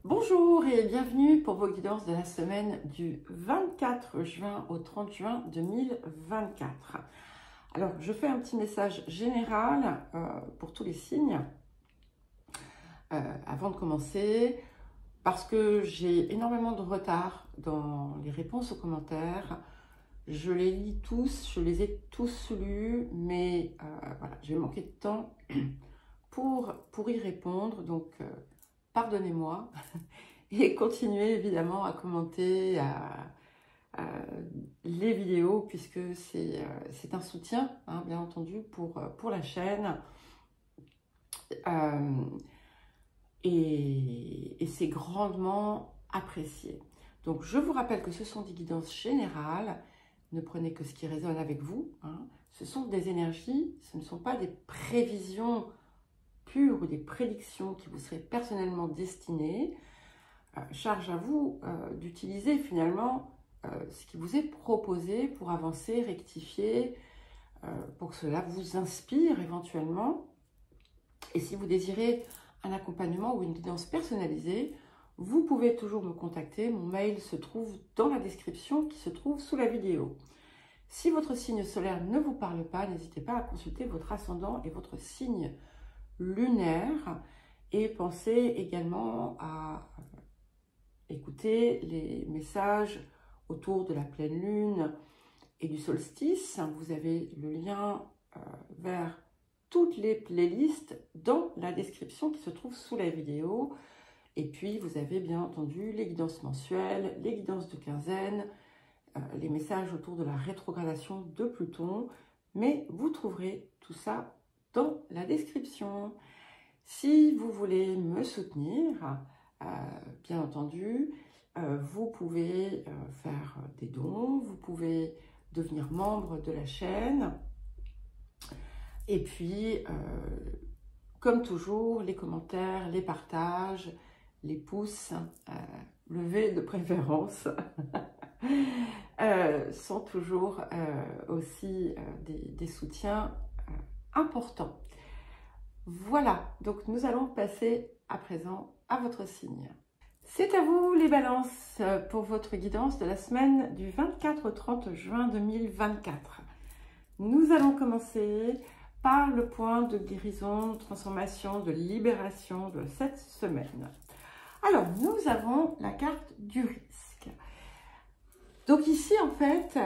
Bonjour et bienvenue pour vos guidances de la semaine du 24 juin au 30 juin 2024. Alors, je fais un petit message général pour tous les signes avant de commencer parce que j'ai énormément de retard dans les réponses aux commentaires. Je les lis tous, je les ai tous lus, mais voilà, j'ai manqué de temps pour y répondre, donc pardonnez-moi et continuez évidemment à commenter les vidéos puisque c'est un soutien, hein, bien entendu, pour la chaîne. Et c'est grandement apprécié. Donc, je vous rappelle que ce sont des guidances générales. Ne prenez que ce qui résonne avec vous, hein. Ce sont des énergies, ce ne sont pas des prévisions pures ou des prédictions qui vous seraient personnellement destinées. Charge à vous d'utiliser finalement ce qui vous est proposé pour avancer, rectifier, pour que cela vous inspire éventuellement. Et si vous désirez un accompagnement ou une guidance personnalisée, vous pouvez toujours me contacter. Mon mail se trouve dans la description qui se trouve sous la vidéo. Si votre signe solaire ne vous parle pas, n'hésitez pas à consulter votre ascendant et votre signe lunaire. Et pensez également à écouter les messages autour de la pleine lune et du solstice. Vous avez le lien vers toutes les playlists dans la description qui se trouve sous la vidéo. Et puis, vous avez bien entendu les guidances mensuelles, les guidances de quinzaine, les messages autour de la rétrogradation de Pluton. Mais vous trouverez tout ça dans la description. Si vous voulez me soutenir, bien entendu, vous pouvez faire des dons, vous pouvez devenir membre de la chaîne. Et puis, comme toujours, les commentaires, les partages, les pouces levés de préférence sont toujours aussi des soutiens importants. Voilà, donc nous allons passer à présent à votre signe. C'est à vous les balances pour votre guidance de la semaine du 24 au 30 juin 2024. Nous allons commencer par le point de guérison, de transformation, de libération de cette semaine. Alors, nous avons la carte du risque. Donc ici, en fait,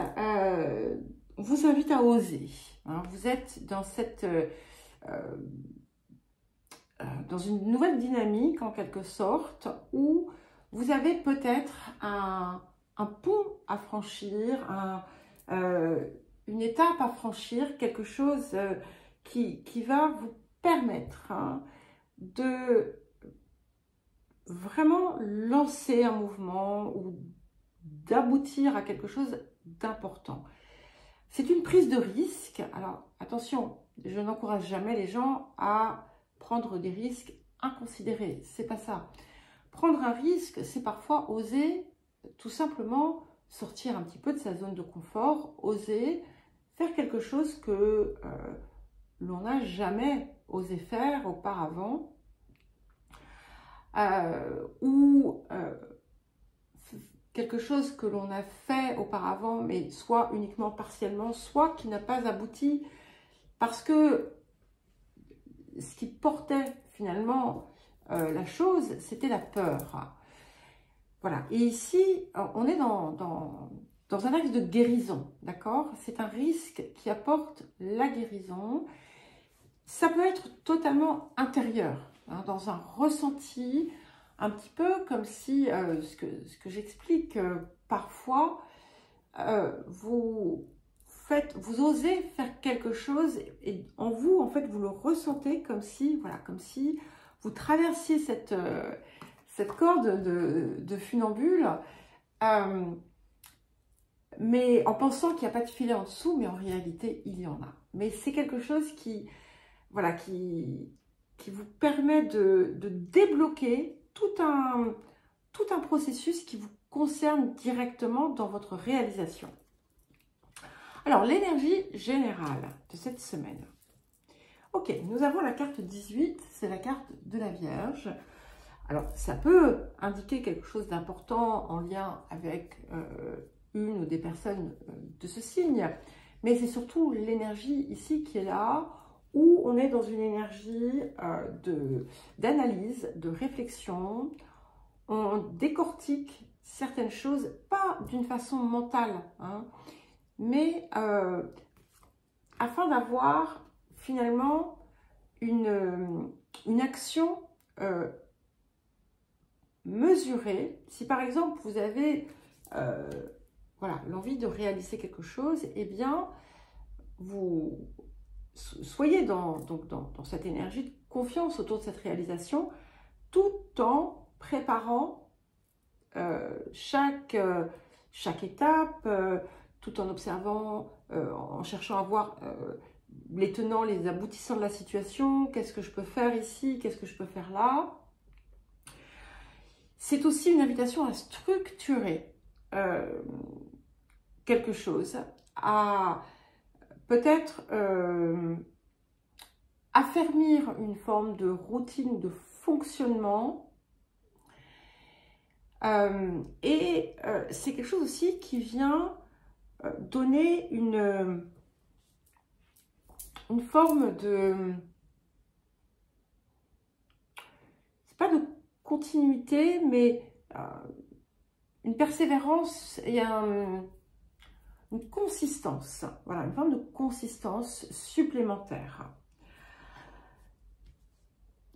on vous invite à oser. Hein. Vous êtes dans dans une nouvelle dynamique, en quelque sorte, où vous avez peut-être un pont à franchir, une étape à franchir, quelque chose qui va vous permettre de vraiment lancer un mouvement ou d'aboutir à quelque chose d'important. C'est une prise de risque. Alors, attention, je n'encourage jamais les gens à prendre des risques inconsidérés. C'est pas ça. Prendre un risque, c'est parfois oser tout simplement sortir un petit peu de sa zone de confort, oser faire quelque chose que l'on n'a jamais osé faire auparavant, ou quelque chose que l'on a fait auparavant, mais soit uniquement partiellement, soit qui n'a pas abouti, parce que ce qui portait finalement la chose, c'était la peur. Voilà, et ici, on est dans un axe de guérison, d'accord? C'est un risque qui apporte la guérison. Ça peut être totalement intérieur, hein, dans un ressenti, un petit peu comme si, ce que j'explique parfois, vous osez faire quelque chose et en vous, en fait, vous le ressentez comme si, voilà, comme si vous traversiez cette corde de funambule, mais en pensant qu'il n'y a pas de filet en dessous, mais en réalité, il y en a. Mais c'est quelque chose qui, voilà, qui vous permet de débloquer tout un processus qui vous concerne directement dans votre réalisation. Alors, l'énergie générale de cette semaine. Ok, nous avons la carte 18, c'est la carte de la Vierge. Alors, ça peut indiquer quelque chose d'important en lien avec une ou des personnes de ce signe, mais c'est surtout l'énergie ici qui est là, où on est dans une énergie d'analyse, de réflexion. On décortique certaines choses, pas d'une façon mentale, hein, mais afin d'avoir finalement une action mesurée. Si par exemple vous avez voilà, l'envie de réaliser quelque chose, eh bien vous soyez dans cette énergie de confiance autour de cette réalisation, tout en préparant chaque étape, tout en observant, en cherchant à voir les tenants, les aboutissants de la situation, qu'est-ce que je peux faire ici, qu'est-ce que je peux faire là. C'est aussi une invitation à structurer quelque chose, à peut-être affermir une forme de routine ou de fonctionnement. C'est quelque chose aussi qui vient donner une forme de... c'est pas de continuité, mais une persévérance et une consistance. Voilà, une forme de consistance supplémentaire.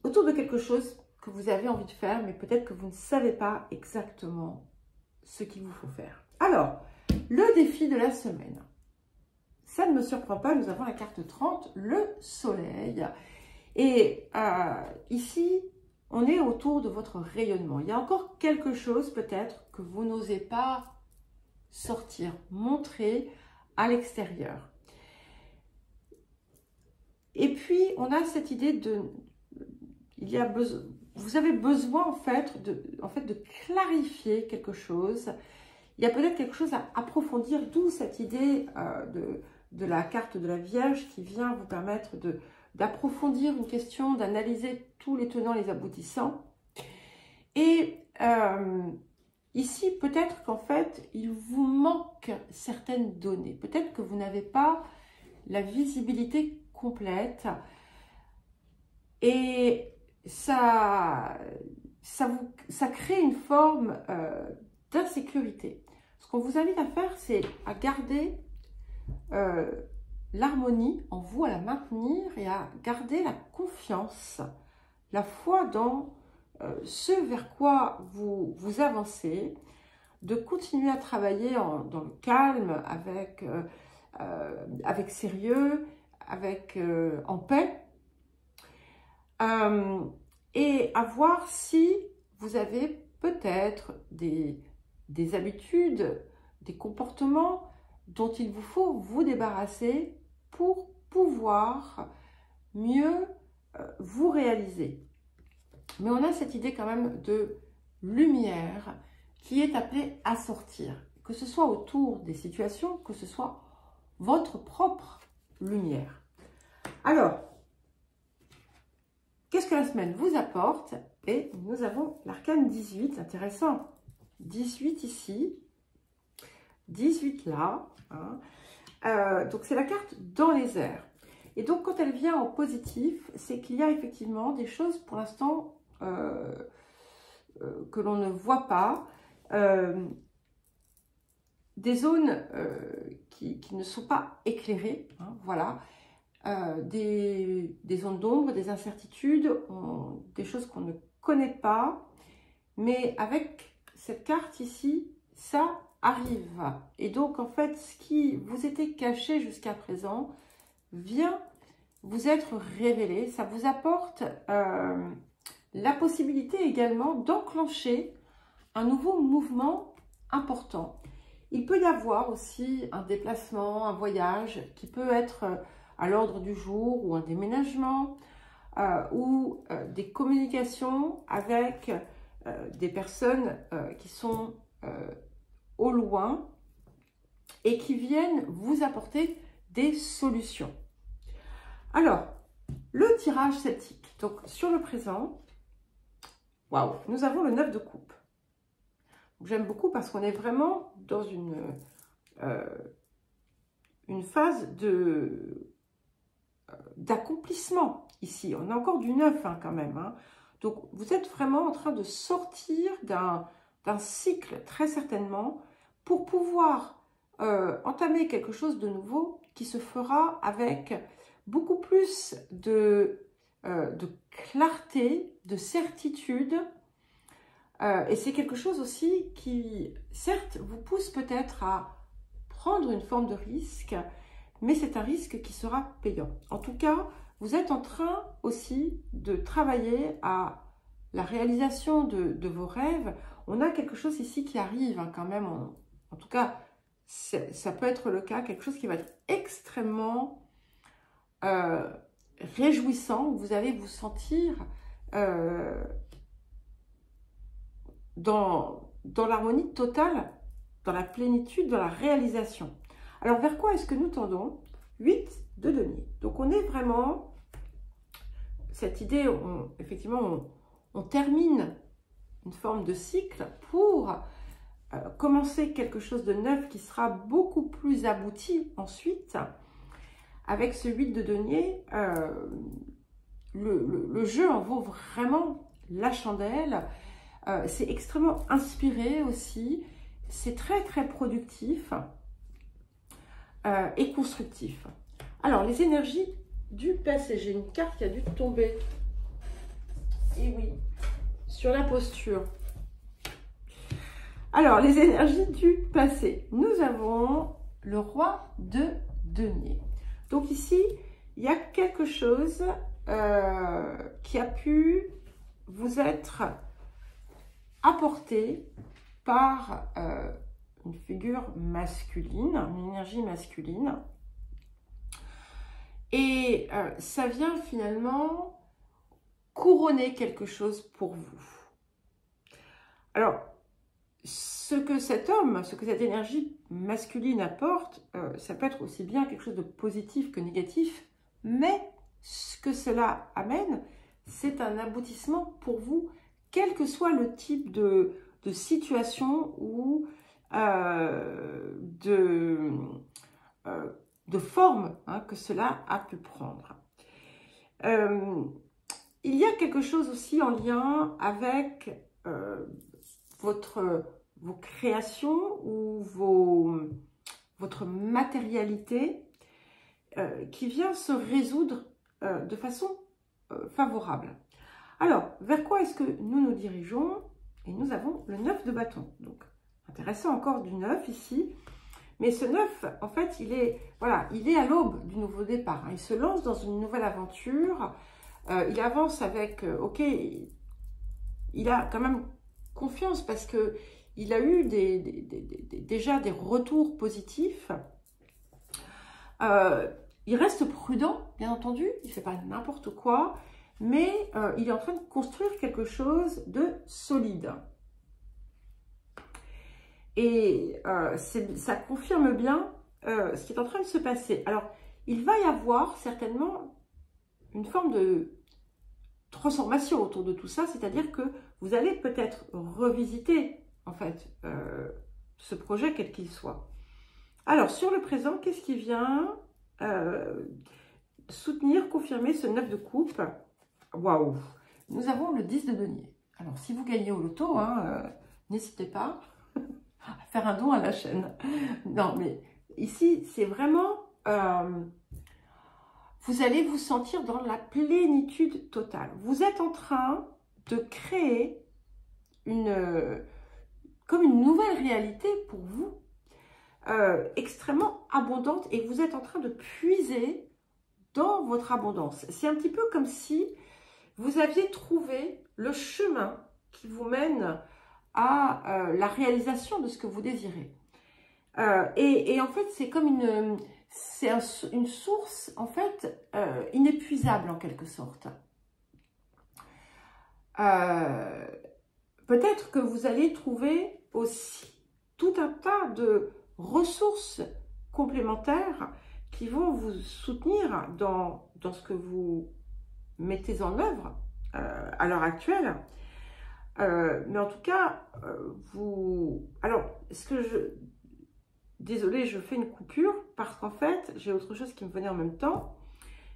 Autour de quelque chose que vous avez envie de faire, mais peut-être que vous ne savez pas exactement ce qu'il vous faut faire. Alors, le défi de la semaine. Ça ne me surprend pas, nous avons la carte 30, le soleil. Et ici, on est autour de votre rayonnement. Il y a encore quelque chose peut-être que vous n'osez pas sortir, montrer à l'extérieur. Et puis, on a cette idée de... vous avez besoin en fait de clarifier quelque chose. Il y a peut-être quelque chose à approfondir, d'où cette idée de la carte de la Vierge qui vient vous permettre d'approfondir une question, d'analyser tous les tenants, les aboutissants. Et ici, peut-être qu'en fait, il vous manque certaines données. Peut-être que vous n'avez pas la visibilité complète. Et ça crée une forme d'insécurité. Ce qu'on vous invite à faire, c'est à garder l'harmonie en vous, à la maintenir et à garder la confiance, la foi dans ce vers quoi vous avancez, de continuer à travailler dans le calme, avec sérieux, en paix, et à voir si vous avez peut-être des habitudes, des comportements dont il vous faut vous débarrasser pour pouvoir mieux vous réaliser. Mais on a cette idée quand même de lumière qui est appelée à sortir, que ce soit autour des situations, que ce soit votre propre lumière. Alors, qu'est-ce que la semaine vous apporte? Et nous avons l'arcane 18, intéressant. 18 ici, 18 là. Hein. Donc, c'est la carte dans les airs. Et donc, quand elle vient en positif, c'est qu'il y a effectivement des choses pour l'instant que l'on ne voit pas. Des zones qui ne sont pas éclairées. Hein, voilà. Des zones d'ombre, des incertitudes, des choses qu'on ne connaît pas. Mais avec cette carte ici, ça arrive. Et donc, en fait, ce qui vous était caché jusqu'à présent vient vous être révélé. Ça vous apporte la possibilité également d'enclencher un nouveau mouvement important. Il peut y avoir aussi un déplacement, un voyage qui peut être à l'ordre du jour, ou un déménagement, ou des communications avec des personnes qui sont au loin et qui viennent vous apporter des solutions. Alors, le tirage celtique, donc sur le présent, Waouh, nous avons le 9 de coupe. J'aime beaucoup parce qu'on est vraiment dans une phase d'accomplissement ici. On a encore du 9 hein, quand même. Hein. Donc, vous êtes vraiment en train de sortir d'un cycle, très certainement, pour pouvoir entamer quelque chose de nouveau qui se fera avec beaucoup plus de clarté, de certitude. Et c'est quelque chose aussi qui, certes, vous pousse peut-être à prendre une forme de risque, mais c'est un risque qui sera payant. En tout cas, vous êtes en train aussi de travailler à la réalisation de vos rêves. On a quelque chose ici qui arrive hein, quand même. En tout cas, ça peut être le cas, quelque chose qui va être extrêmement réjouissant. Vous allez vous sentir dans l'harmonie totale, dans la plénitude, dans la réalisation. Alors, vers quoi est-ce que nous tendons? 8 de denier. Donc, on est vraiment... Cette idée, effectivement, on termine une forme de cycle pour commencer quelque chose de neuf qui sera beaucoup plus abouti ensuite. Avec ce 8 de denier, le jeu en vaut vraiment la chandelle. C'est extrêmement inspiré aussi. C'est très, très productif. Et constructif. Alors, les énergies du passé. J'ai une carte qui a dû tomber. Et oui, sur la posture. Alors, les énergies du passé. Nous avons le roi de denier. Donc ici, il y a quelque chose qui a pu vous être apporté par... une figure masculine, une énergie masculine. Et ça vient finalement couronner quelque chose pour vous. Alors, ce que cet homme, ce que cette énergie masculine apporte, ça peut être aussi bien quelque chose de positif que négatif, mais ce que cela amène, c'est un aboutissement pour vous, quel que soit le type de situation ou de forme hein, que cela a pu prendre. Il y a quelque chose aussi en lien avec vos créations ou votre matérialité qui vient se résoudre de façon favorable. Alors, vers quoi est-ce que nous nous dirigeons? Et nous avons le 9 de bâton. Donc, intéressant encore du 9 ici. Mais ce 9, en fait, il est à l'aube du nouveau départ. Hein. Il se lance dans une nouvelle aventure. Il avance avec, ok, il a quand même confiance parce que il a eu déjà des retours positifs. Il reste prudent, bien entendu. Il ne fait pas n'importe quoi. Mais il est en train de construire quelque chose de solide. Et ça confirme bien ce qui est en train de se passer. Alors, il va y avoir certainement une forme de transformation autour de tout ça, c'est-à-dire que vous allez peut-être revisiter, en fait, ce projet, quel qu'il soit. Alors, sur le présent, qu'est-ce qui vient soutenir, confirmer ce 9 de coupe? Waouh! Nous avons le 10 de denier. Alors, si vous gagnez au loto, hein, n'hésitez pas à faire un don à la chaîne. Non, mais ici, c'est vraiment... vous allez vous sentir dans la plénitude totale. Vous êtes en train de créer comme une nouvelle réalité pour vous, extrêmement abondante, et vous êtes en train de puiser dans votre abondance. C'est un petit peu comme si vous aviez trouvé le chemin qui vous mène à la réalisation de ce que vous désirez. Et en fait, c'est comme une source, en fait, inépuisable en quelque sorte. Peut-être que vous allez trouver aussi tout un tas de ressources complémentaires qui vont vous soutenir dans ce que vous mettez en œuvre à l'heure actuelle. Mais en tout cas, Alors, désolée, je fais une coupure parce qu'en fait, j'ai autre chose qui me venait en même temps.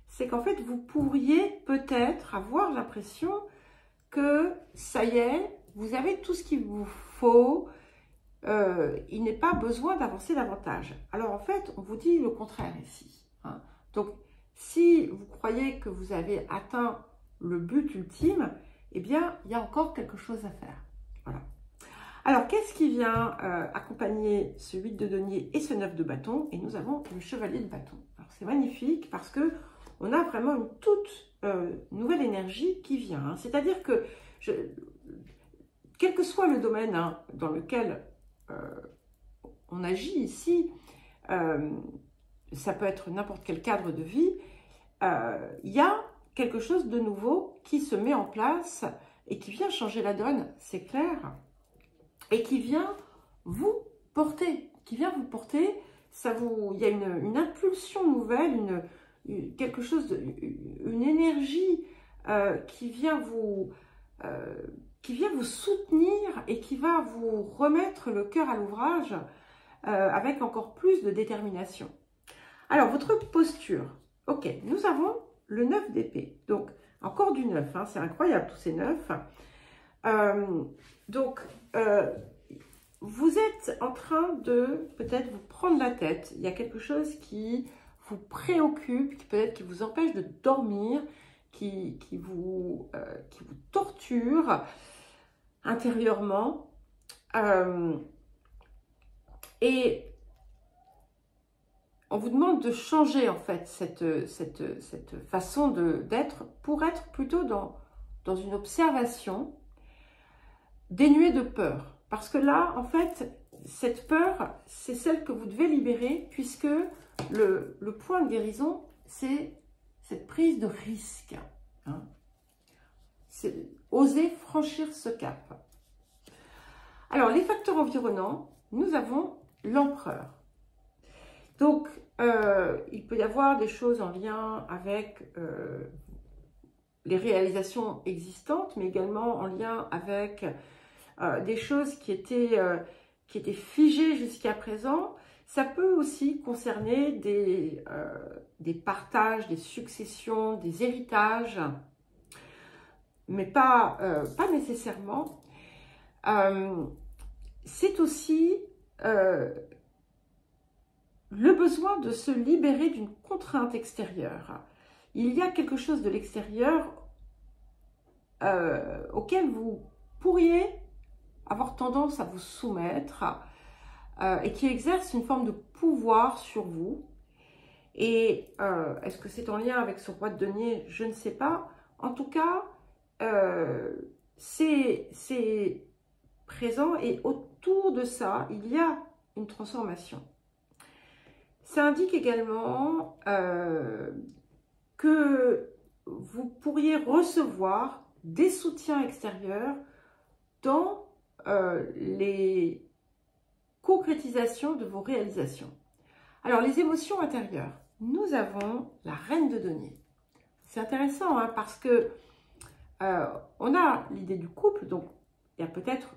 C'est qu'en fait, vous pourriez peut-être avoir l'impression que ça y est, vous avez tout ce qu'il vous faut. Il n'est pas besoin d'avancer davantage. Alors en fait, on vous dit le contraire ici. Hein. Donc, si vous croyez que vous avez atteint le but ultime, eh bien, il y a encore quelque chose à faire. Voilà. Alors, qu'est-ce qui vient accompagner ce 8 de denier et ce 9 de bâton? Et nous avons le chevalier de bâton. Alors, c'est magnifique parce que on a vraiment une toute nouvelle énergie qui vient. Hein. C'est-à-dire que, quel que soit le domaine dans lequel on agit ici, ça peut être n'importe quel cadre de vie, il y a quelque chose de nouveau qui se met en place et qui vient changer la donne, c'est clair, et qui vient vous porter, il y a une impulsion nouvelle, quelque chose, une énergie qui vient vous soutenir et qui va vous remettre le cœur à l'ouvrage avec encore plus de détermination. Alors, votre posture. Ok, nous avons le 9 d'épée. Donc, encore du 9, hein, c'est incroyable tous ces 9. Vous êtes en train de peut-être vous prendre la tête. Il y a quelque chose qui vous préoccupe, qui peut-être qui vous empêche de dormir, qui vous torture intérieurement. Et on vous demande de changer en fait cette façon d'être pour être plutôt dans une observation dénuée de peur. Parce que là, en fait, cette peur, c'est celle que vous devez libérer puisque le point de guérison, c'est cette prise de risque. Hein. C'est oser franchir ce cap. Alors, les facteurs environnants, nous avons l'empereur. Donc, il peut y avoir des choses en lien avec les réalisations existantes, mais également en lien avec des choses qui étaient figées jusqu'à présent. Ça peut aussi concerner des partages, des successions, des héritages, mais pas nécessairement. C'est aussi le besoin de se libérer d'une contrainte extérieure. Il y a quelque chose de l'extérieur auquel vous pourriez avoir tendance à vous soumettre et qui exerce une forme de pouvoir sur vous. Et est-ce que c'est en lien avec ce roi de denier? Je ne sais pas. En tout cas, c'est présent et autour de ça, il y a une transformation. Ça indique également que vous pourriez recevoir des soutiens extérieurs dans les concrétisations de vos réalisations. Alors, les émotions intérieures. Nous avons la reine de denier. C'est intéressant hein, parce que on a l'idée du couple, donc il y a peut-être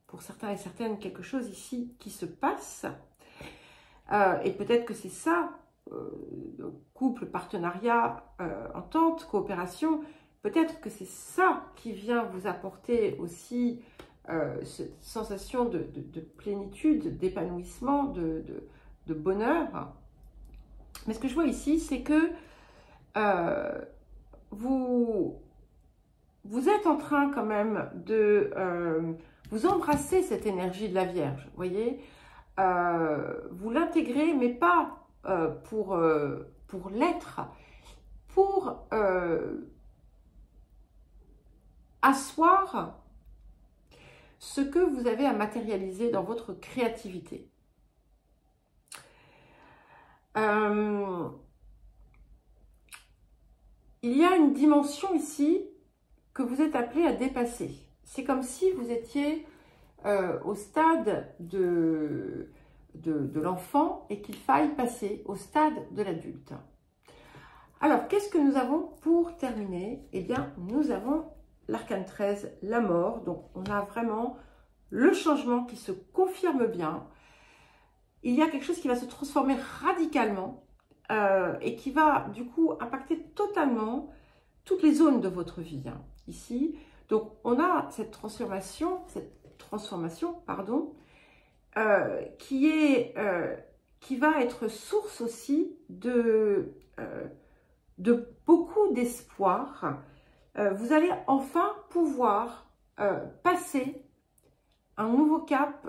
pour certains et certaines quelque chose ici qui se passe. Et peut-être que c'est ça, couple, partenariat, entente, coopération, peut-être que c'est ça qui vient vous apporter aussi cette sensation de plénitude, d'épanouissement, de bonheur. Mais ce que je vois ici, c'est que vous êtes en train quand même de vous embrasser cette énergie de la Vierge, vous voyez. Vous l'intégrez, mais pas pour l'être, pour asseoir ce que vous avez à matérialiser dans votre créativité. Il y a une dimension ici que vous êtes appelé à dépasser. C'est comme si vous étiez au stade de l'enfant et qu'il faille passer au stade de l'adulte. Alors, qu'est-ce que nous avons pour terminer? Eh bien, nous avons l'arcane 13, la mort. Donc, on a vraiment le changement qui se confirme bien. Il y a quelque chose qui va se transformer radicalement et qui va, du coup, impacter totalement toutes les zones de votre vie, hein, ici. Donc, on a cette transformation, pardon, qui va être source aussi de beaucoup d'espoir. Vous allez enfin pouvoir passer un nouveau cap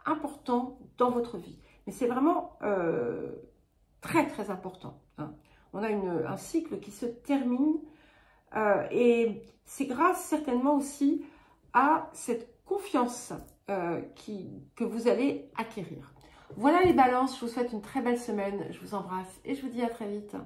important dans votre vie. Mais c'est vraiment très, très important, hein. On a un cycle qui se termine et c'est grâce certainement aussi à cette confiance que vous allez acquérir. Voilà les balances, je vous souhaite une très belle semaine, je vous embrasse et je vous dis à très vite.